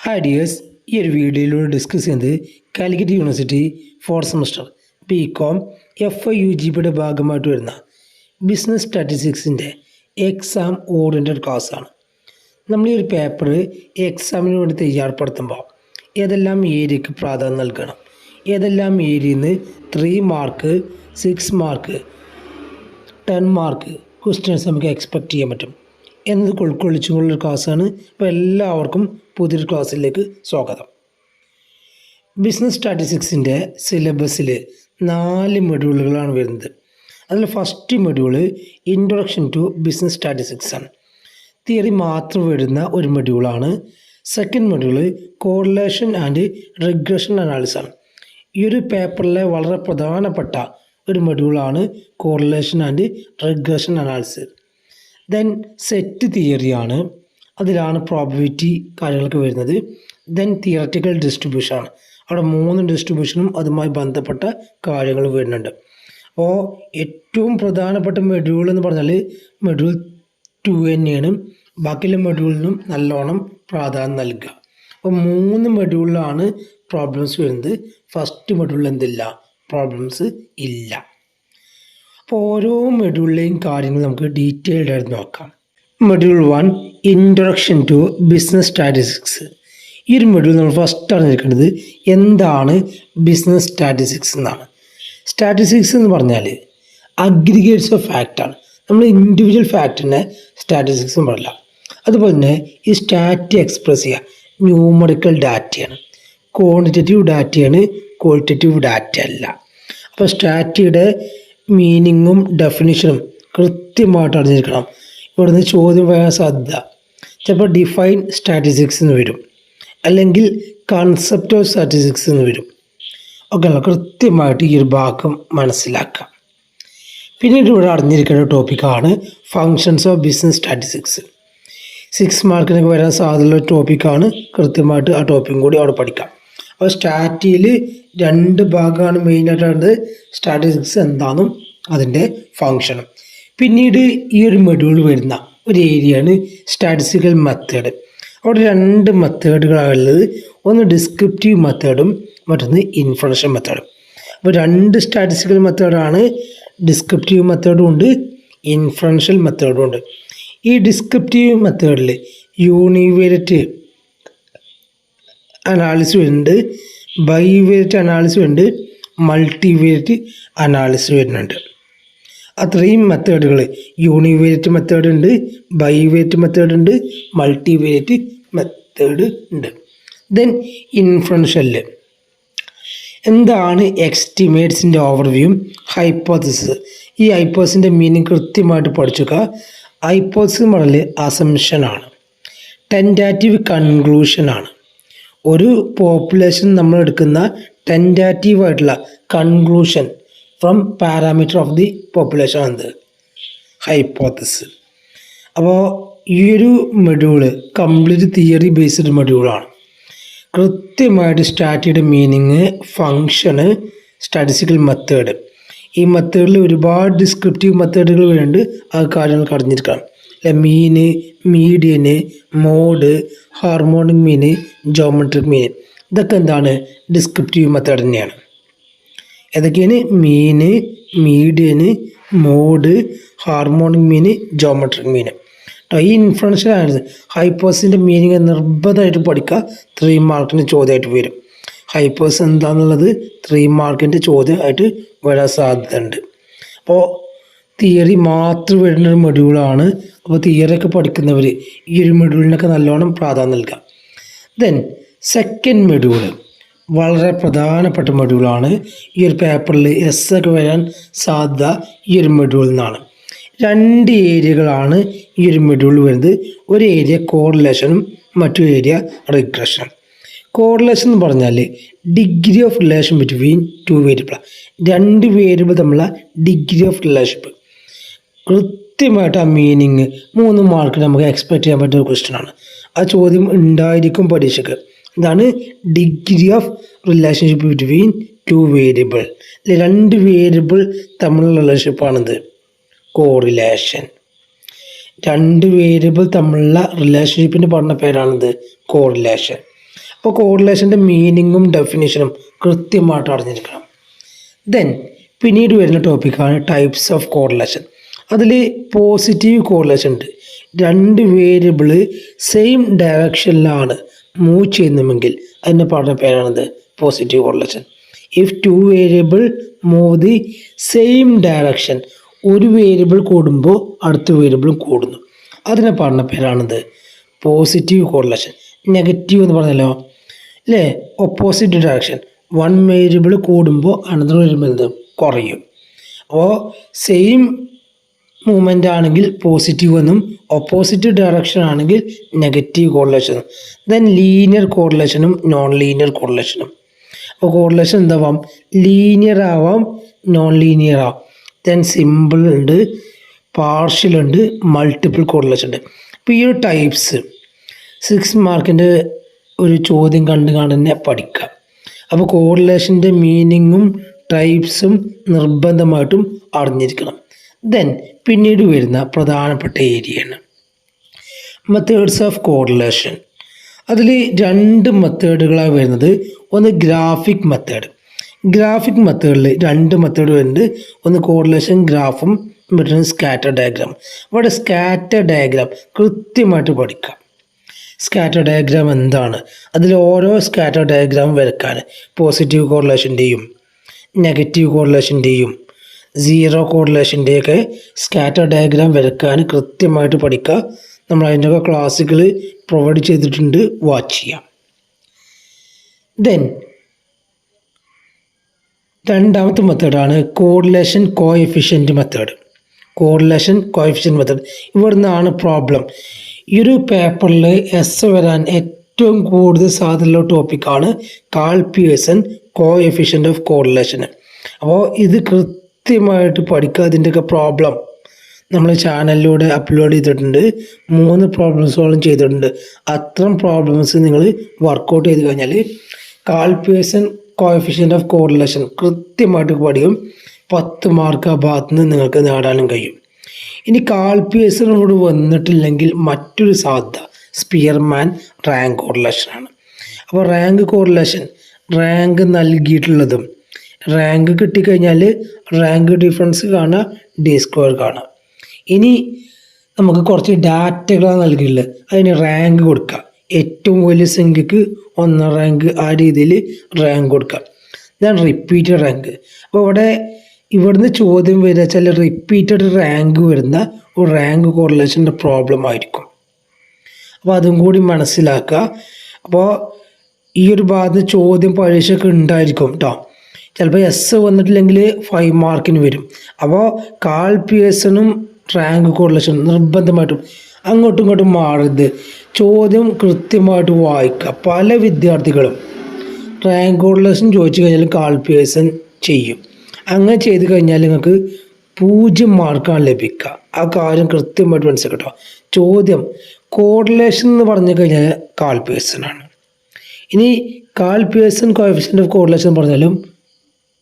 Hi dears, ഈ ഒരു വീഡിയോയിലൂടെ ഡിസ്കസ് ചെയ്യുന്നത് Calicut university 4th semester BCom FIUGPയുടെ ഭാഗമായിട്ട് വരുന്ന ബിസിനസ് സ്റ്റാറ്റിസ്റ്റിക്സിൻ്റെ എക്സാം ഓറിയൻറ്റഡ് ക്ലാസ്സാണ്. നമ്മൾ ഈ ഒരു പേപ്പർ എക്സാമിന് വേണ്ടി തയ്യാറപ്പെടുത്തുമ്പോൾ ഏതെല്ലാം ഏരിയക്ക് പ്രാധാന്യം നൽകണം, ഏതെല്ലാം ഏരിയയിൽ നിന്ന് 3 മാർക്ക് 6 മാർക്ക് 10 മാർക്ക് ക്വസ്റ്റ്യൻസ് നമുക്ക് എക്സ്പെക്റ്റ് ചെയ്യാൻ പറ്റും എന്നത് ഉൾക്കൊള്ളിച്ചുകൊണ്ടുള്ള ക്ലാസ്സാണ്. അപ്പോൾ എല്ലാവർക്കും പുതിയൊരു ക്ലാസ്സിലേക്ക് സ്വാഗതം. ബിസിനസ് സ്റ്റാറ്റിസ്റ്റിക്സിൻ്റെ സിലബസിൽ 4 മൊഡ്യൂളുകളാണ് വരുന്നത്. അതിൽ first module introduction to business statistics ആണ്. തിയറി മാത്രം വരുന്ന ഒരു മൊഡ്യൂളാണ്. Second module correlation and regression analysis ആണ്. ഈ ഒരു പേപ്പറിലെ വളരെ പ്രധാനപ്പെട്ട ഒരു മൊഡ്യൂളാണ് correlation and regression analysis. Then set തിയറിയാണ്, അതിലാണ് പ്രോബബിലിറ്റി കാര്യങ്ങളൊക്കെ വരുന്നത്. ദെൻ തിയററ്റിക്കൽ ഡിസ്ട്രിബ്യൂഷൻ ആണ്, അവിടെ 3 ഡിസ്ട്രിബ്യൂഷനും അതുമായി ബന്ധപ്പെട്ട കാര്യങ്ങൾ വരുന്നുണ്ട്. അപ്പോൾ ഏറ്റവും പ്രധാനപ്പെട്ട മൊഡ്യൂൾ എന്ന് പറഞ്ഞാൽ മൊഡ്യൂൾ 2 തന്നെയാണ്. ബാക്കിയുള്ള മൊഡ്യൂളിനും നല്ലോണം പ്രാധാന്യം നൽകുക. അപ്പോൾ 3 മൊഡ്യൂളിലാണ് പ്രോബ്ലംസ് വരുന്നത്. ഫസ്റ്റ് മൊഡ്യൂളിൽ എന്തില്ല, പ്രോബ്ലംസ് ഇല്ല. അപ്പോൾ ഓരോ മൊഡ്യൂളിലെയും കാര്യങ്ങൾ നമുക്ക് ഡീറ്റെയിൽഡ് ആയിട്ട് നോക്കാം. Module 1 introduction to business statistics. ഈ ഒരു മൊഡ്യൂൾ നമ്മൾ ഫസ്റ്റ് അറിഞ്ഞിരിക്കേണ്ടത് എന്താണ് ബിസിനസ് സ്റ്റാറ്റിസ്റ്റിക്സ് എന്നാണ്. സ്റ്റാറ്റിസ്റ്റിക്സ് എന്ന് പറഞ്ഞാൽ അഗ്രിഗേറ്റ്സ് ഓഫ് ഫാക്റ്റാണ്. നമ്മൾ ഇൻഡിവിജ്വൽ ഫാക്റ്റിനെ സ്റ്റാറ്റിസ്റ്റിക്സ് എന്ന് പറയില്ല. അതുപോലെ തന്നെ ഈ സ്റ്റാറ്റ് എക്സ്പ്രസ് ചെയ്യുക ന്യൂമറിക്കൽ ഡാറ്റയാണ്, ക്വാണ്ടിറ്റേറ്റീവ് ഡാറ്റയാണ്, ക്വാളിറ്റേറ്റീവ് ഡാറ്റ അല്ല. അപ്പോൾ സ്റ്റാറ്റിയുടെ മീനിങ്ങും ഡെഫിനിഷനും കൃത്യമായിട്ട് അറിഞ്ഞിരിക്കണം. ഇവിടുന്ന് ചോദ്യം വരാൻ സാധ്യത ചിലപ്പോൾ ഡിഫൈൻ സ്റ്റാറ്റിസ്റ്റിക്സ് എന്ന് വരും, അല്ലെങ്കിൽ കൺസെപ്റ്റ് ഓഫ് സ്റ്റാറ്റിസ്റ്റിക്സ് എന്ന് വരും. ഒക്കെ കൃത്യമായിട്ട് ഈ ഒരു ഭാഗം മനസ്സിലാക്കാം. പിന്നീട് ഇവിടെ അറിഞ്ഞിരിക്കേണ്ട ടോപ്പിക്കാണ് ഫങ്ഷൻസ് ഓഫ് ബിസിനസ് സ്റ്റാറ്റിസ്റ്റിക്സ്. 6 മാർക്കിനൊക്കെ വരാൻ സാധ്യതയുള്ള ടോപ്പിക്കാണ്. കൃത്യമായിട്ട് ആ ടോപ്പിക്കും കൂടി അവിടെ പഠിക്കാം. അപ്പോൾ സ്റ്റാറ്റിയിൽ 2 ഭാഗമാണ് മെയിനായിട്ടാണ്. സ്റ്റാറ്റിസ്റ്റിക്സ് എന്താണെന്നും അതിൻ്റെ ഫങ്ഷനും. പിന്നീട് ഈ ഒരു മൊഡ്യൂൾ വരുന്ന ഒരു ഏരിയയാണ് സ്റ്റാറ്റിസ്റ്റിക്കൽ മെത്തേഡ്. അവിടെ 2 മെത്തേഡുകളാണുള്ളത്. ഒന്ന് ഡിസ്ക്രിപ്റ്റീവ് മെത്തേഡും മറ്റൊന്ന് ഇൻഫർമേഷൻ മെത്തേഡും. അപ്പോൾ 2 സ്റ്റാറ്റിസ്റ്റിക്കൽ മെത്തേഡാണ്. ഡിസ്ക്രിപ്റ്റീവ് മെത്തേഡും ഉണ്ട്, ഇൻഫറൻഷ്യൽ മെത്തേഡും ഉണ്ട്. ഈ ഡിസ്ക്രിപ്റ്റീവ് മെത്തേഡിൽ യൂണിവേരിയറ്റ് അനാലിസിസ് ഉണ്ട്, ബൈവേരിയറ്റ് അനാലിസിസ് ഉണ്ട്, മൾട്ടിവേരിയറ്റ് അനാലിസിസ് വരുന്നുണ്ട്. അത്രയും മെത്തേഡുകൾ യൂണിവേരിയറ്റ് മെത്തേഡ് ഉണ്ട്, ബൈവേരിയറ്റ് മെത്തേഡ് ഉണ്ട്, മൾട്ടിവേരിയറ്റ് മെത്തേഡ് ഉണ്ട്. ദെൻ ഇൻഫറൻഷ്യൽ എന്താണ് എസ്റ്റിമേറ്റ്സിൻ്റെ ഓവർവ്യൂവും ഹൈപ്പോത്തസിസ്. ഈ ഹൈപ്പോത്തസിൻ്റെ മീനിങ് കൃത്യമായിട്ട് പഠിച്ചുക. ഹൈപ്പോത്തസിസ് എന്ന് പറഞ്ഞാൽ അസംഷനാണ്, ടെൻറ്റാറ്റീവ് കൺക്ലൂഷനാണ്. ഒരു പോപ്പുലേഷൻ നമ്മൾ എടുക്കുന്ന ടെൻറ്റാറ്റീവായിട്ടുള്ള conclusion from parameter of the population ആണ് ഹൈപ്പോത്തസിസ്. അപ്പോൾ ഈ ഒരു മൊഡ്യൂള് കംപ്ലീറ്റ് തിയറി ബേസ്ഡ് മൊഡ്യൂളാണ്. കൃത്യമായിട്ട് സ്റ്റാറ്റിയുടെ മീനിങ്, ഫങ്ഷന്, സ്റ്റാറ്റിസ്റ്റിക്കൽ മെത്തേഡ്. ഈ മെത്തേഡിൽ ഒരുപാട് ഡിസ്ക്രിപ്റ്റീവ് മെത്തേഡുകൾ വരുന്നുണ്ട്. ആ കാര്യങ്ങൾ അറിഞ്ഞിരിക്കണം. മീന്, മീഡിയന്, മോഡ്, ഹാർമോണിക് മീന്, ജോമെട്രിക് മീന്, ഇതൊക്കെ എന്താണ് ഡിസ്ക്രിപ്റ്റീവ് മെത്തേഡ് തന്നെയാണ്. ഏതൊക്കെയാണ്? മീന്, മീഡിയന്, മോഡ്, ഹാർമോണിക് മീന്, ജോമെട്രിക് മീന്. ഈ ഇൻഫറൻഷ്യൽ ആണ്. ഹൈപ്പോത്തസിൻ്റെ മീനിങ് നിർബന്ധമായിട്ട് പഠിക്കുക. 3 മാർക്കിൻ്റെ ചോദ്യമായിട്ട് വരും. ഹൈപ്പോത്തസിസ് എന്താണെന്നുള്ളത് 3 മാർക്കിൻ്റെ ചോദ്യമായിട്ട് വരാൻ സാധ്യതയുണ്ട്. അപ്പോൾ തിയറി മാത്രം വരുന്ന ഒരു മൊഡ്യൂളാണ്. അപ്പോൾ തിയറിയൊക്കെ പഠിക്കുന്നവർ ഈ ഒരു മൊഡ്യൂളിനൊക്കെ നല്ലോണം പ്രാധാന്യം നൽകാം. ദെൻ സെക്കൻഡ് മൊഡ്യൂള് വളരെ പ്രധാനപ്പെട്ട മൊഡ്യൂളാണ്. ഈ ഒരു പേപ്പറിൽ ഒക്കെ വരാൻ സാധ്യത ഈ ഒരു മൊഡ്യൂളിൽ നിന്നാണ്. 2 ഏരിയകളാണ് ഈ ഒരു മൊഡ്യൂളിൽ വരുന്നത്. ഒരു ഏരിയ കോറിലേഷനും മറ്റൊരു ഏരിയ റിഗ്രഷനും. കോറിലേഷൻ എന്ന് പറഞ്ഞാൽ degree of relation between 2 variable. 2 variable തമ്മിലുള്ള ഡിഗ്രി ഓഫ് റിലേഷൻഷിപ്പ്. കൃത്യമായിട്ട് ആ മീനിങ് 3 മാർക്ക് നമുക്ക് എക്സ്പെക്റ്റ് ചെയ്യാൻ പറ്റുന്ന ക്വസ്റ്റ്യൻ ആണ്. ആ ചോദ്യം ഉണ്ടായിരിക്കും പരീക്ഷയ്ക്ക്. ഇതാണ് degree of relationship between 2 variable. 2 variable തമ്മിലുള്ള റിലേഷൻഷിപ്പാണിത് കോറിലേഷൻ. 2 വേരിയബിൾ തമ്മിലുള്ള റിലേഷൻഷിപ്പിന് പറഞ്ഞ പേരാണിത് കോറിലേഷൻ. അപ്പോൾ കോറിലേഷൻ്റെ മീനിങ്ങും ഡെഫിനിഷനും കൃത്യമായിട്ട് അറിഞ്ഞിരിക്കണം. ദെൻ പിന്നീട് വരുന്ന ടോപ്പിക്കാണ് ടൈപ്സ് ഓഫ് കോറിലേഷൻ. അതിൽ പോസിറ്റീവ് കോറിലേഷൻ ഉണ്ട്. രണ്ട് വേരിയബിൾ സെയിം ഡയറക്ഷനിലാണ് മൂവ് ചെയ്യുന്നുവെങ്കിൽ അതിൻ്റെ പറഞ്ഞ പേരാണിത് positive correlation. If two variable move the same direction, ഒരു വേരിയബിൾ കൂടുമ്പോൾ അടുത്ത വേരിയബിളും കൂടുന്നു, അതിനെ പറഞ്ഞ പേരാണിത് പോസിറ്റീവ് കോറിലേഷൻ. നെഗറ്റീവ് എന്ന് പറഞ്ഞല്ലോ അല്ലേ, ഓപ്പോസിറ്റ് ഡയറക്ഷൻ, വൺ വേരിയബിൾ കൂടുമ്പോൾ അനദർ വേരിയബിൾ കുറയും. അപ്പോൾ സെയിം മൂവ്മെൻ്റ് ആണെങ്കിൽ പോസിറ്റീവ് എന്നും ഓപ്പോസിറ്റ് ഡയറക്ഷൻ ആണെങ്കിൽ നെഗറ്റീവ് കോറിലേഷനും. ദെൻ ലീനിയർ കോറിലേഷനും നോൺ ലീനിയർ കോറിലേഷനും. അപ്പോൾ കോറിലേഷൻ എന്താവാം, ലീനിയർ ആവാം, നോൺ ലീനിയർ ആവാം. ദെൻ സിമ്പിൾ ഉണ്ട്, പാർഷ്യൽ ഉണ്ട്, മൾട്ടിപ്പിൾ കോറിലേഷൻ ഉണ്ട്. അപ്പോൾ ഈ ഒരു ടൈപ്സ് 6 മാർക്കിൻ്റെ ഒരു ചോദ്യം കണ്ട് തന്നെ പഠിക്കാം. അപ്പോൾ കോറിലേഷൻ്റെ മീനിങ്ങും ടൈപ്സും നിർബന്ധമായിട്ടും അറിഞ്ഞിരിക്കണം. ദെൻ പിന്നീട് വരുന്ന പ്രധാനപ്പെട്ട ഏരിയയാണ് മെത്തേഡ്സ് ഓഫ് കോറിലേഷൻ. അതിൽ 2 മെത്തേഡുകളാണ് വരുന്നത്. ഒന്ന് ഗ്രാഫിക് മെത്തേഡ്. ഗ്രാഫിക് മെത്തേഡിൽ 2 മെത്തേഡ് വരുന്നുണ്ട്. ഒന്ന് കോറിലേഷൻ ഗ്രാഫും മറ്റൊന്ന് സ്കാറ്റർ ഡയഗ്രാം. അവിടെ സ്കാറ്റർ ഡയഗ്രാം കൃത്യമായിട്ട് പഠിക്കാം. സ്കാറ്റർ ഡയഗ്രാം എന്താണ്, അതിൽ ഓരോ സ്കാറ്റർ ഡയഗ്രാം വരയ്ക്കാൻ പോസിറ്റീവ് കോറിലേഷൻ്റെയും നെഗറ്റീവ് കോറിലേഷൻ്റെയും സീറോ കോറിലേഷൻ്റെയൊക്കെ സ്കാറ്റർ ഡയഗ്രാം വരയ്ക്കാൻ കൃത്യമായിട്ട് പഠിക്കുക. നമ്മൾ അതിൻ്റെയൊക്കെ ക്ലാസ്സുകൾ പ്രൊവൈഡ് ചെയ്തിട്ടുണ്ട്, വാച്ച് ചെയ്യാം. ദെൻ രണ്ടാമത്തെ മെത്തേഡാണ് correlation coefficient method. Correlation coefficient method ഇവിടുന്നാണ് പ്രോബ്ലം. ഈ ഒരു പേപ്പറിൽ എസ് വരാൻ ഏറ്റവും കൂടുതൽ സാധ്യതയുള്ള ടോപ്പിക്കാണ് Karl Pearson coefficient of correlation. അപ്പോൾ ഇത് കൃത്യമായിട്ട് പഠിക്കുക. അതിൻ്റെയൊക്കെ പ്രോബ്ലം നമ്മൾ ചാനലിലൂടെ അപ്ലോഡ് ചെയ്തിട്ടുണ്ട്. 3 പ്രോബ്ലംസോളം ചെയ്തിട്ടുണ്ട്. അത്തരം പ്രോബ്ലംസ് നിങ്ങൾ വർക്കൗട്ട് ചെയ്ത് കഴിഞ്ഞാൽ Karl Pearson coefficient of correlation കൃത്യമായിട്ട് പഠിക്കും. 10 മാർക്ക് ആ ഭാഗത്ത് നിന്ന് നിങ്ങൾക്ക് നേടാനും കഴിയും. ഇനി കാൾ പിയേഴ്സണോട് വന്നിട്ടില്ലെങ്കിൽ മറ്റൊരു സാധ്യത സ്പിയർമാൻ റാങ്ക് കോറിലേഷനാണ്. അപ്പോൾ റാങ്ക് കോറിലേഷൻ, റാങ്ക് നൽകിയിട്ടുള്ളതും റാങ്ക് കിട്ടിക്കഴിഞ്ഞാൽ റാങ്ക് ഡിഫറൻസ് കാണുക, ഡി സ്ക്വയർ കാണുക. ഇനി നമുക്ക് കുറച്ച് ഡാറ്റകളാണ് നൽകിയിട്ടുള്ളത്, അതിന് റാങ്ക് കൊടുക്കുക. ഏറ്റവും വലിയ സംഖ്യക്ക് 1 റാങ്ക്, ആ രീതിയിൽ റാങ്ക് കൊടുക്കുക. ഇതാണ് റിപ്പീറ്റഡ് റാങ്ക്. അപ്പോൾ ഇവിടുന്ന് ചോദ്യം വരിക വെച്ചാൽ റിപ്പീറ്റഡ് റാങ്ക് വരുന്ന ഒരു റാങ്ക് കോറിലേഷൻ്റെ പ്രോബ്ലം ആയിരിക്കും. അപ്പോൾ അതും കൂടി മനസ്സിലാക്കുക. അപ്പോൾ ഈ ഒരു ഭാഗത്ത് ചോദ്യം പരീക്ഷയ്ക്ക് ഉണ്ടായിരിക്കും കേട്ടോ. ചിലപ്പോൾ എസ് വന്നിട്ടില്ലെങ്കിൽ 5 മാർക്കിന് വരും. അപ്പോൾ കാൾ പിയേഴ്സണും റാങ്ക് കോറിലേഷനും നിർബന്ധമായിട്ടും അങ്ങോട്ടും ഇങ്ങോട്ടും മാറരുത്. ചോദ്യം കൃത്യമായിട്ട് വായിക്കുക. പല വിദ്യാർത്ഥികളും റാങ്ക് കോറിലേഷൻ ചോദിച്ചു കഴിഞ്ഞാൽ കാൾ പിയേഴ്സൺ ചെയ്യും. അങ്ങനെ ചെയ്ത് കഴിഞ്ഞാൽ നിങ്ങൾക്ക് 0 മാർക്കാണ് ലഭിക്കുക. ആ കാര്യം കൃത്യമായിട്ട് മനസ്സിലാക്കട്ടോ. ചോദ്യം കോറിലേഷൻ എന്ന് പറഞ്ഞു കഴിഞ്ഞാൽ കാൾ പിയേഴ്സൺ ആണ്. ഇനി Karl Pearson coefficient of correlation പറഞ്ഞാലും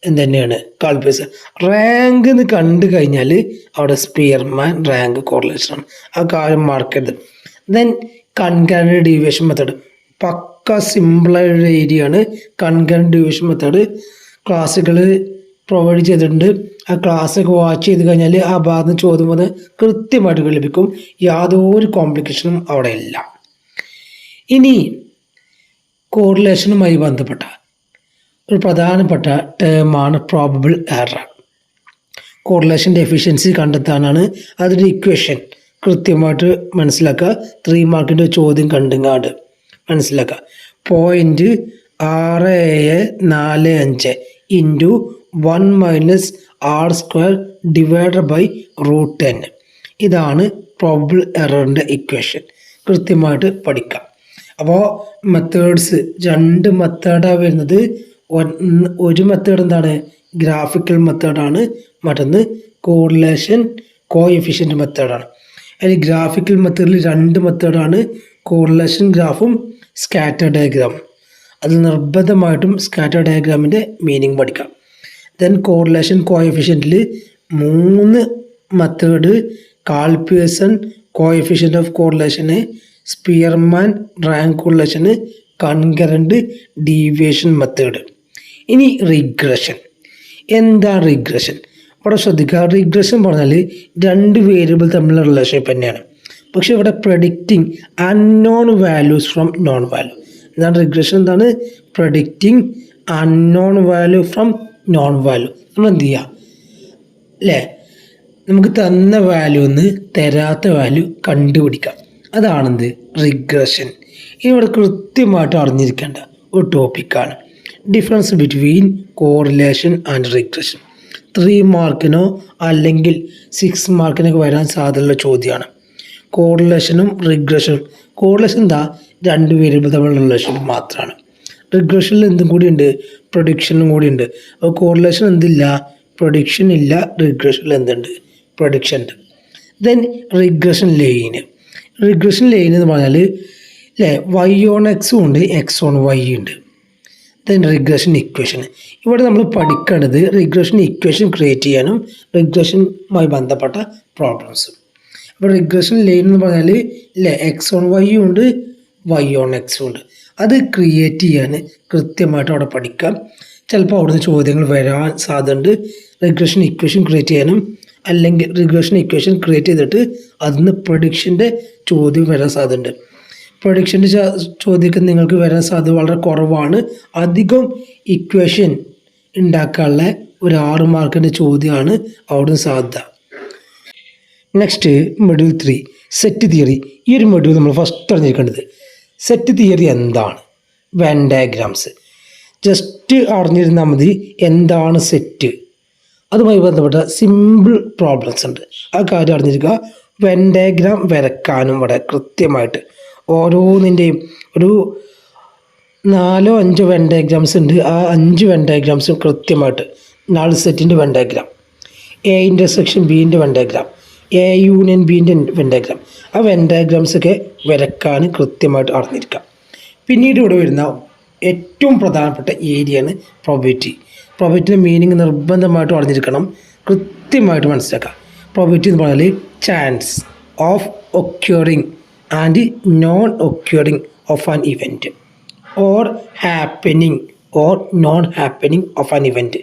എന്തുതന്നെയാണ് കാൾ പിയേഴ്സൺ. റാങ്ക് എന്ന് കണ്ടു കഴിഞ്ഞാൽ അവിടെ സ്പിയർമാൻ റാങ്ക് കോറിലേഷനാണ്. ആ കാര്യം മാർക്കരുത്. ദെൻ കൺകറന്റ് ഡീവിയേഷൻ മെത്തേഡ് പക്ക സിമ്പിളായ ഏരിയയാണ്. കൺകറന്റ് ഡീവിയേഷൻ മെത്തേഡ് ക്ലാസ്സുകൾ പ്രൊവൈഡ് ചെയ്തിട്ടുണ്ട്. ആ ക്ലാസ്സൊക്കെ വാച്ച് ചെയ്ത് കഴിഞ്ഞാൽ ആ ഭാഗത്ത് ചോദ്യം വന്ന് കൃത്യമായിട്ട് ലഭിക്കും. യാതൊരു കോംപ്ലിക്കേഷനും അവിടെ ഇല്ല. ഇനി കോറിലേഷനുമായി ബന്ധപ്പെട്ട ഒരു പ്രധാനപ്പെട്ട ടേമാണ് പ്രോബബിൾ എറർ. കോറിലേഷൻ്റെ എഫിഷ്യൻസി കണ്ടെത്താനാണ് അതിൻ്റെ ഇക്വേഷൻ കൃത്യമായിട്ട് മനസ്സിലാക്കുക. 3 മാർക്കിൻ്റെ ചോദ്യം കണ്ടുങ്ങാണ്ട് മനസ്സിലാക്കുക. 0.6745 ഇൻറ്റു 1 - r² ഡിവൈഡഡ് ബൈ √10. ഇതാണ് പ്രോബബിൾ എററിൻ്റെ ഇക്വേഷൻ. കൃത്യമായിട്ട് പഠിക്കാം. അപ്പോൾ മെത്തേഡ്സ് 2 മെത്തേഡാണ് വരുന്നത്. ഒരു മെത്തേഡ് എന്താണ്, ഗ്രാഫിക്കൽ മെത്തേഡാണ്. മറ്റൊന്ന് കോറിലേഷൻ കോഎഫിഷ്യൻ്റ് മെത്തേഡാണ്. അതിൽ ഗ്രാഫിക്കൽ മെത്തേഡിൽ 2 മെത്തേഡാണ്, കോറിലേഷൻ ഗ്രാഫും സ്കാറ്റർ ഡയഗ്രാം. അതിൽ നിർബന്ധമായിട്ടും സ്കാറ്റർ ഡയഗ്രാമിൻ്റെ മീനിങ് പഠിക്കാം. ദെൻ കോറിലേഷൻ കോഎഫിഷ്യൻറ്റിൽ 3 method: Karl Pearson coefficient of correlation, Spearman rank correlation, concurrent deviation method. ഇനി റിഗ്രഷൻ. എന്താണ് റിഗ്രഷൻ? ഇവിടെ ശ്രദ്ധിക്കുക, റിഗ്രഷൻ പറഞ്ഞാൽ രണ്ട് വേരിയബിൾ തമ്മിലുള്ള റിലേഷൻഷിപ്പ് തന്നെയാണ്. പക്ഷേ ഇവിടെ predicting unknown values from non value. എന്താണ് റിഗ്രഷൻ? എന്താണ്? Predicting unknown value from non value. നമ്മൾ എന്ത് ചെയ്യുക അല്ലേ, നമുക്ക് തന്ന വാല്യൂന്ന് തരാത്ത വാല്യൂ കണ്ടുപിടിക്കാം. അതാണെന്ത്? റിഗ്രഷൻ. ഇനി ഇവിടെ കൃത്യമായിട്ട് അറിഞ്ഞിരിക്കേണ്ട ഒരു ടോപ്പിക്കാണ് difference between correlation and regression. 3 മാർക്കിനോ അല്ലെങ്കിൽ 6 മാർക്കിനൊക്കെ വരാൻ സാധ്യതയുള്ള ചോദ്യമാണ് കോറിലേഷനും റിഗ്രഷനും. കോറിലേഷൻ എന്താ? രണ്ട് വേരിയബിൾ തമ്മിലുള്ള റിലേഷൻ മാത്രമാണ്. റിഗ്രഷനിൽ എന്തും കൂടി ഉണ്ട്? പ്രൊഡിക്ഷനും കൂടി ഉണ്ട്. അപ്പോൾ കോറിലേഷൻ എന്തില്ല? പ്രൊഡിക്ഷൻ ഇല്ല. റിഗ്രഷനിൽ എന്തുണ്ട്? പ്രൊഡിക്ഷൻ ഉണ്ട്. Then regression line. Regression line എന്ന് പറഞ്ഞാൽ അല്ലേ, വൈ ഓൺ എക്സും ഉണ്ട്, എക്സ് ഓൺ വൈ ഉണ്ട്. Then regression equation. ഇവിടെ നമ്മൾ പഠിക്കേണ്ടത് റിഗ്രഷൻ ഇക്വേഷൻ ക്രിയേറ്റ് ചെയ്യാനും റിഗ്രഷനുമായി ബന്ധപ്പെട്ട പ്രോബ്ലംസും. അപ്പോൾ റിഗ്രഷൻ ലൈൻ എന്ന് പറഞ്ഞാൽ അല്ലേ, എക്സ് ഓൺ വൈയും ഉണ്ട്, വൈ ഓൺ എക്സും ഉണ്ട്. അത് ക്രിയേറ്റ് ചെയ്യാൻ കൃത്യമായിട്ട് അവിടെ പഠിക്കാം. ചിലപ്പോൾ അവിടുന്ന് ചോദ്യങ്ങൾ വരാൻ സാധ്യതയുണ്ട്. റിഗ്രഷൻ ഇക്വേഷൻ ക്രിയേറ്റ് ചെയ്യാനും അല്ലെങ്കിൽ റിഗ്രഷൻ ഇക്വേഷൻ ക്രിയേറ്റ് ചെയ്തിട്ട് അതിന് പ്രൊഡിക്ഷൻ്റെ ചോദ്യം വരാൻ സാധ്യതയുണ്ട്. പ്രൊഡിക്ഷൻ്റെ ചോദ്യമൊക്കെ നിങ്ങൾക്ക് വരാൻ സാധ്യത വളരെ കുറവാണ്. അധികം ഇക്വേഷൻ ഉണ്ടാക്കാനുള്ള ഒരു 6 മാർക്കിൻ്റെ ചോദ്യമാണ് അവിടുന്ന് സാധ്യത. Next module 3 set theory. ഈ ഒരു മൊഡ്യൂൾ നമ്മൾ ഫസ്റ്റ് അറിഞ്ഞിരിക്കേണ്ടത് സെറ്റ് തിയറി എന്താണ്, വെൻ ഡയഗ്രാംസ്. ജസ്റ്റ് അറിഞ്ഞിരുന്നാൽ മതി എന്താണ് സെറ്റ്. അതുമായി ബന്ധപ്പെട്ട സിമ്പിൾ പ്രോബ്ലംസ് ഉണ്ട്, ആ കാര്യം അറിഞ്ഞിരിക്കുക. വെൻ ഡയഗ്രാം വരക്കാനും ഇവിടെ കൃത്യമായിട്ട് ഓരോന്നിൻ്റെയും ഒരു 4-5 വെൻ ഡയഗ്രാംസ് ഉണ്ട്. ആ 5 വെൻ ഡയഗ്രാംസും കൃത്യമായിട്ട് 4 സെറ്റിൻ്റെ വെൻ ഡയഗ്രാം, എ ഇൻ്റർസെക്ഷൻ ബിൻ്റെ വെൻ ഡയഗ്രാം, എ യൂണിയൻ ബിൻ്റെ വെൻ ഡയഗ്രാം, ആ വെൻ ഡയഗ്രാംസൊക്കെ വരക്കാൻ കൃത്യമായിട്ട് അറിഞ്ഞിരിക്കാം. പിന്നീട് ഇവിടെ വരുന്ന ഏറ്റവും പ്രധാനപ്പെട്ട ഏരിയയാണ് പ്രോബബിലിറ്റി. പ്രോബബിലിറ്റിയുടെ മീനിങ് നിർബന്ധമായിട്ടും അറിഞ്ഞിരിക്കണം, കൃത്യമായിട്ട് മനസ്സിലാക്കാം. പ്രോബബിലിറ്റി എന്ന് പറഞ്ഞാൽ chance of occurring and non occurring of an event or happening or non happening of an event.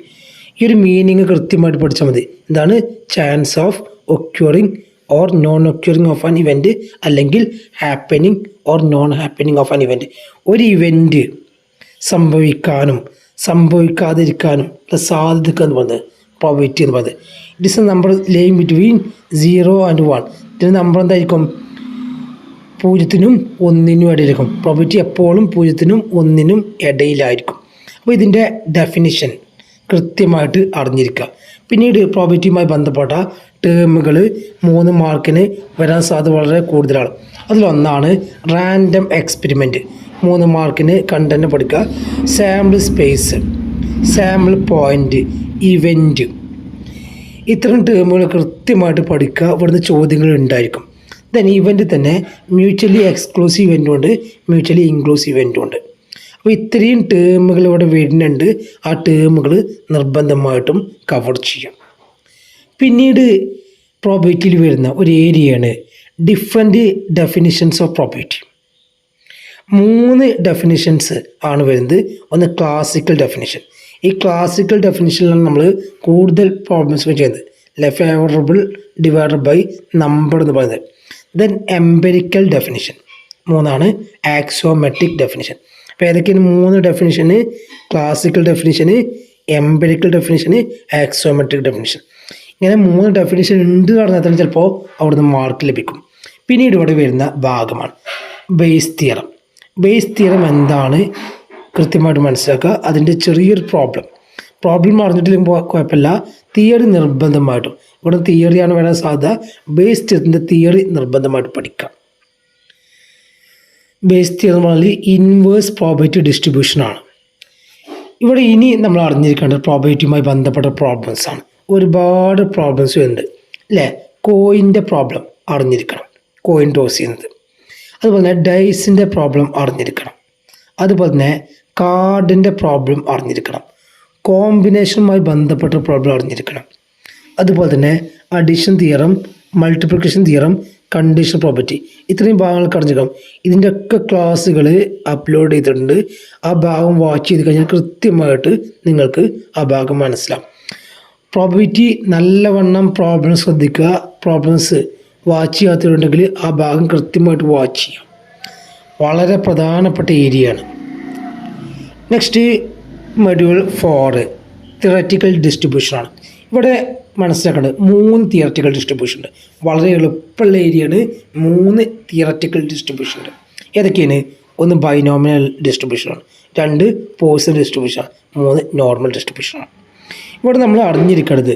ഈ ഒരു മീനിങ് കൃത്യമായിട്ട് പഠിച്ചാൽ മതി. എന്താണ് chance of occurring or non occurring of an event, അല്ലെങ്കിൽ happening or non happening of an event. ഒരു event സംഭവിക്കാനും സംഭവിക്കാതിരിക്കാനും സാധ്യത എന്ന് പറയുന്നത് പ്രോബബിലിറ്റി എന്ന് പറയുന്നത്. It is a number laying between 0 and 1. ഇതിൻ്റെ നമ്പർ എന്തായിരിക്കും? 0-നും 1-നും ഇടയിലായിരിക്കും. പ്രോബബിലിറ്റി എപ്പോഴും 0-നും 1-നും ഇടയിലായിരിക്കും. അപ്പോൾ ഇതിൻ്റെ ഡെഫിനിഷൻ കൃത്യമായിട്ട് അറിഞ്ഞിരിക്കുക. പിന്നീട് പ്രോബബിലിറ്റിയുമായി ബന്ധപ്പെട്ട ടേമുകൾ 3 മാർക്കിന് വരാൻ സാധ്യത വളരെ കൂടുതലാണ്. അതിലൊന്നാണ് റാൻഡം എക്സ്പെരിമെൻറ്റ്, 3 മാർക്കിന് കണ്ടന്റ് പഠിക്കുക. Sample space, sample point, event, ഇത്തരം ടേമുകൾ കൃത്യമായിട്ട് പഠിക്കുക. ഇവിടുന്ന് ചോദ്യങ്ങൾ ഉണ്ടായിരിക്കും. ദെൻ ഇവൻറ്റ് തന്നെ മ്യൂച്വലി എക്സ്ക്ലൂസീവ് ഇവൻറ്റും ഉണ്ട്, മ്യൂച്വലി ഇൻക്ലൂസീവ് ഇവൻറ്റും ഉണ്ട്. അപ്പോൾ ഇത്രയും ടേമുകൾ ഇവിടെ വരുന്നുണ്ട്. ആ ടേമുകൾ നിർബന്ധമായിട്ടും കവർ ചെയ്യും. പിന്നീട് പ്രോബബിലിറ്റിയിൽ വരുന്ന ഒരു ഏരിയയാണ് different definitions of probability. 3 definitions ആണ് വരുന്നത്. ഒന്ന് ക്ലാസിക്കൽ ഡെഫിനിഷൻ. ഈ ക്ലാസിക്കൽ ഡെഫിനിഷനിലാണ് നമ്മൾ കൂടുതൽ പ്രോബ്ലംസ് ചെയ്യുന്നത്. ഫേവറബിൾ ഡിവൈഡഡ് ബൈ നമ്പർ എന്ന് പറയുന്നത്. Then empirical definition 3 axiometric definition. അപ്പോൾ ഏതൊക്കെയാണ് 3 definition? Classical definition, empirical definition, axiometric definition. ഇങ്ങനെ 3 ഡെഫിനിഷൻ ഉണ്ട് പറഞ്ഞാൽ ചിലപ്പോൾ അവിടുന്ന് മാർക്ക് ലഭിക്കും. പിന്നീട് ഇവിടെ വരുന്ന ഭാഗമാണ് ബേസ് തിയറം. ബേസ് തിയറം എന്താണ് കൃത്യമായിട്ട് മനസ്സിലാക്കുക. അതിൻ്റെ ചെറിയൊരു പ്രോബ്ലം അറിഞ്ഞിട്ടില്ലെങ്കിൽ കുഴപ്പമില്ല, തിയറി നിർബന്ധമായിട്ടും. ഇവിടെ തിയറിയാണ് വരാൻ സാധ്യത. ബേസ് തിയറത്തിൻ്റെ തിയറി നിർബന്ധമായിട്ട് പഠിക്കാം. ബേസ് തിയറി എന്ന് പറഞ്ഞാൽ ഇൻവേഴ്സ് പ്രോബബിലിറ്റി ഡിസ്ട്രിബ്യൂഷനാണ്. ഇവിടെ ഇനി നമ്മൾ അറിഞ്ഞിരിക്കേണ്ടത് പ്രോബബിലിറ്റിയുമായി ബന്ധപ്പെട്ട പ്രോബ്ലംസാണ്. ഒരുപാട് പ്രോബ്ലംസ് ഉണ്ട് അല്ലേ. കോയിൻ്റെ പ്രോബ്ലം അറിഞ്ഞിരിക്കണം, കോയിൻ ടോസ് ചെയ്യുന്നത്. അതുപോലെ തന്നെ ഡൈസിൻ്റെ പ്രോബ്ലം അറിഞ്ഞിരിക്കണം. അതുപോലെ തന്നെ കാർഡിൻ്റെ പ്രോബ്ലം അറിഞ്ഞിരിക്കണം. കോമ്പിനേഷനുമായി ബന്ധപ്പെട്ട പ്രോബ്ലം അറിഞ്ഞിരിക്കണം. അതുപോലെ തന്നെ addition theorem, multiplication theorem, conditional property. ഇത്രയും ഭാഗങ്ങൾക്ക് അറിഞ്ഞിരിക്കണം. ഇതിൻ്റെ ഒക്കെ ക്ലാസ്സുകൾ അപ്ലോഡ് ചെയ്തിട്ടുണ്ട്. ആ ഭാഗം വാച്ച് ചെയ്ത് കഴിഞ്ഞാൽ കൃത്യമായിട്ട് നിങ്ങൾക്ക് ആ ഭാഗം മനസ്സിലാവും. പ്രോബബിലിറ്റി നല്ലവണ്ണം പ്രോബ്ലംസ് ശ്രദ്ധിക്കുക. പ്രോബ്ലംസ് വാച്ച് ചെയ്യാത്തവരുണ്ടെങ്കിൽ ആ ഭാഗം കൃത്യമായിട്ട് വാച്ച് ചെയ്യാം. വളരെ പ്രധാനപ്പെട്ട ഏരിയയാണ്. നെക്സ്റ്റ് മൊഡ്യൂൾ 4 തിയററ്റിക്കൽ ഡിസ്ട്രിബ്യൂഷനാണ്. ഇവിടെ മനസ്സിലാക്കേണ്ടത് 3 തിയററ്റിക്കൽ ഡിസ്ട്രിബ്യൂഷൻ ഉണ്ട്. വളരെ എളുപ്പമുള്ള ഏരിയയാണ്. 3 തിയററ്റിക്കൽ ഡിസ്ട്രിബ്യൂഷൻ ഉണ്ട്. ഏതൊക്കെയാണ്? 1 ബൈനോമിയൽ ഡിസ്ട്രിബ്യൂഷനാണ്, 2 പോയിസൺ ഡിസ്ട്രിബ്യൂഷനാണ്, 3 നോർമൽ ഡിസ്ട്രിബ്യൂഷനാണ്. ഇവിടെ നമ്മൾ അറിഞ്ഞിരിക്കേണ്ടത്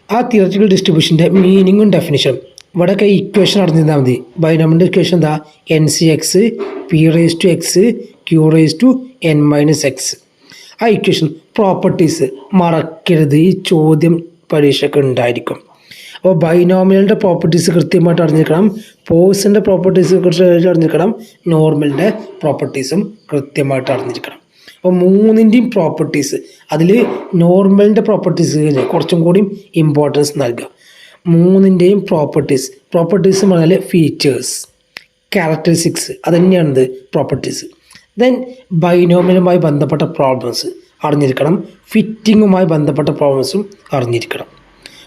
ആ തിയററ്റിക്കൽ ഡിസ്ട്രിബ്യൂഷൻ്റെ മീനിങ്ങും ഡെഫിനിഷനും. ഇവിടെയൊക്കെ ഇക്വേഷൻ അറിഞ്ഞിരുന്നാൽ മതി. ബൈനോമിയൽ ഇക്വേഷൻ എന്താ? NC(x) P(x) Q(n-x). ആ ഇക്വേഷൻ പ്രോപ്പർട്ടീസ് മറക്കരുത്. ഈ ചോദ്യം പരീക്ഷയ്ക്ക് ഉണ്ടായിരിക്കും. അപ്പോൾ ബൈനോമിയലിൻ്റെ പ്രോപ്പർട്ടീസ് കൃത്യമായിട്ട് അറിഞ്ഞിരിക്കണം, പോയിസൻ്റെ പ്രോപ്പർട്ടീസ് കൃത്യമായിട്ട് അറിഞ്ഞിരിക്കണം, നോർമലിൻ്റെ പ്രോപ്പർട്ടീസും കൃത്യമായിട്ട് അറിഞ്ഞിരിക്കണം. അപ്പോൾ 3ൻ്റെയും പ്രോപ്പർട്ടീസ്, അതിൽ നോർമലിൻ്റെ പ്രോപ്പർട്ടീസ് കുറച്ചും കൂടിയും ഇമ്പോർട്ടൻസ് നൽകുക. 3ൻ്റെയും പ്രോപ്പർട്ടീസ് എന്ന് പറഞ്ഞാൽ ഫീച്ചേഴ്സ്, ക്യാരക്ടറിസ്റ്റിക്സ്, അതുതന്നെയാണിത് പ്രോപ്പർട്ടീസ്. ദെൻ ബൈനോമിയലുമായി ബന്ധപ്പെട്ട പ്രോബ്ലംസ് അറിഞ്ഞിരിക്കണം, ഫിറ്റിങ്ങുമായി ബന്ധപ്പെട്ട പ്രോബ്ലംസും അറിഞ്ഞിരിക്കണം.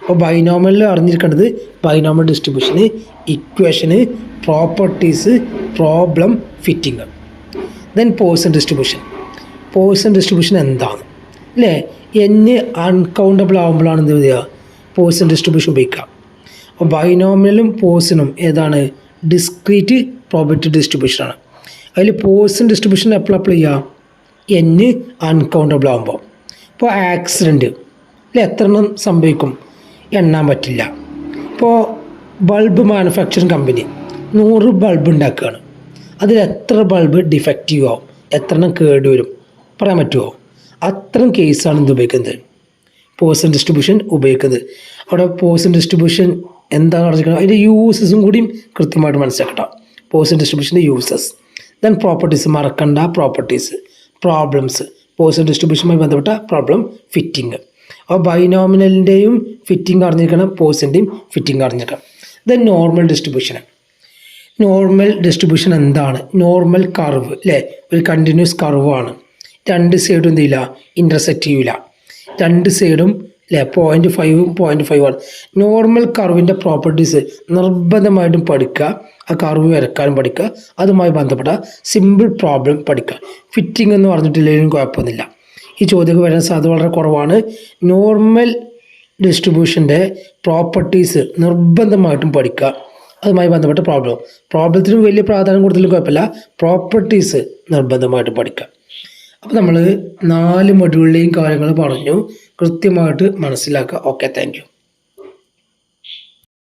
അപ്പോൾ ബൈനോമിയലിൽ അറിഞ്ഞിരിക്കേണ്ടത് binomial distribution, equation, properties, problem, fitting. Then Poisson distribution എന്താണ് അല്ലേ? അൺകൗണ്ടബിൾ ആകുമ്പോഴാണ് എന്ത് ചെയ്യുക? പോയിസൺ ഡിസ്ട്രിബ്യൂഷൻ ഉപയോഗിക്കുക. അപ്പോൾ ബൈനോമിയലും പോയിസണും ഏതാണ്? ഡിസ്ക്രീറ്റ് പ്രോബബിലിറ്റി ഡിസ്ട്രിബ്യൂഷനാണ്. അതിൽ പോയിസൺ ഡിസ്ട്രിബ്യൂഷൻ എപ്പോഴും അപ്ലൈ ചെയ്യുക? അൺകൗണ്ടബിൾ ആകുമ്പോൾ. ഇപ്പോൾ ആക്സിഡൻറ്റ് അല്ലെ, എത്ര എണ്ണം സംഭവിക്കും? എണ്ണാൻ പറ്റില്ല. ഇപ്പോൾ ബൾബ് മാനുഫാക്ചറിങ് കമ്പനി 100 ബൾബ് ഉണ്ടാക്കുകയാണ്. അതിൽ എത്ര ബൾബ് ഡിഫക്റ്റീവ് ആവും, എത്ര എണ്ണം കേടുവരും പറയാൻ പറ്റുമോ? അത്തരം കേസാണ് ഇത് ഉപയോഗിക്കുന്നത്, പോയിസൺ ഡിസ്ട്രിബ്യൂഷൻ ഉപയോഗിക്കുന്നത്. അവിടെ പോയിസൺ ഡിസ്ട്രിബ്യൂഷൻ എന്താണെന്ന് അറിഞ്ഞിരിക്കണം. അതിൻ്റെ യൂസസും കൂടിയും കൃത്യമായിട്ട് മനസ്സിലാക്കട്ടോ. പോയിസൺ ഡിസ്ട്രിബ്യൂഷൻ്റെ യൂസസ്. ദെൻ പ്രോപ്പർട്ടീസ് മറക്കണ്ട. പ്രോബ്ലംസ്, പോയിസൺ ഡിസ്ട്രിബ്യൂഷനുമായി ബന്ധപ്പെട്ട പ്രോബ്ലം, ഫിറ്റിങ്. അപ്പോൾ ബൈനോമിയലിൻ്റെയും ഫിറ്റിംഗ് അറിഞ്ഞിരിക്കണം, പോയിസൻ്റെയും ഫിറ്റിംഗ് അറിഞ്ഞിരിക്കണം. ദെൻ നോർമൽ ഡിസ്ട്രിബ്യൂഷൻ എന്താണ്? നോർമൽ കർവ് അല്ലേ, ഒരു കണ്ടിന്യൂസ് കർവാണ്. 2 സൈഡും എന്ത് ചെയ്യില്ല? ഇൻ്റർസെക്റ്റ് ചെയ്യില്ല. 2 സൈഡും അല്ലേ 0.5ഉം 0.5ആണ്. നോർമൽ കർവിൻ്റെ പ്രോപ്പർട്ടീസ് നിർബന്ധമായിട്ടും പഠിക്കുക. ആ കർവ് വരക്കാനും പഠിക്കുക. അതുമായി ബന്ധപ്പെട്ട സിമ്പിൾ പ്രോബ്ലം പഠിക്കുക. ഫിറ്റിംഗ് എന്ന് പറഞ്ഞിട്ടില്ലെങ്കിലും കുഴപ്പമൊന്നുമില്ല. ഈ ചോദ്യം വരാൻ സാധ്യത വളരെ കുറവാണ്. നോർമൽ ഡിസ്ട്രിബ്യൂഷൻ്റെ പ്രോപ്പർട്ടീസ് നിർബന്ധമായിട്ടും പഠിക്കുക. അതുമായി ബന്ധപ്പെട്ട പ്രോബ്ലത്തിനും വലിയ പ്രാധാന്യം കൊടുത്താലും കുഴപ്പമില്ല, പ്രോപ്പർട്ടീസ് നിർബന്ധമായിട്ടും പഠിക്കുക. അപ്പോൾ നമ്മൾ 4 മൊഡ്യൂളിലെയും കാര്യങ്ങൾ പറഞ്ഞു, കൃത്യമായിട്ട് മനസ്സിലാക്കുക. Okay, thank you.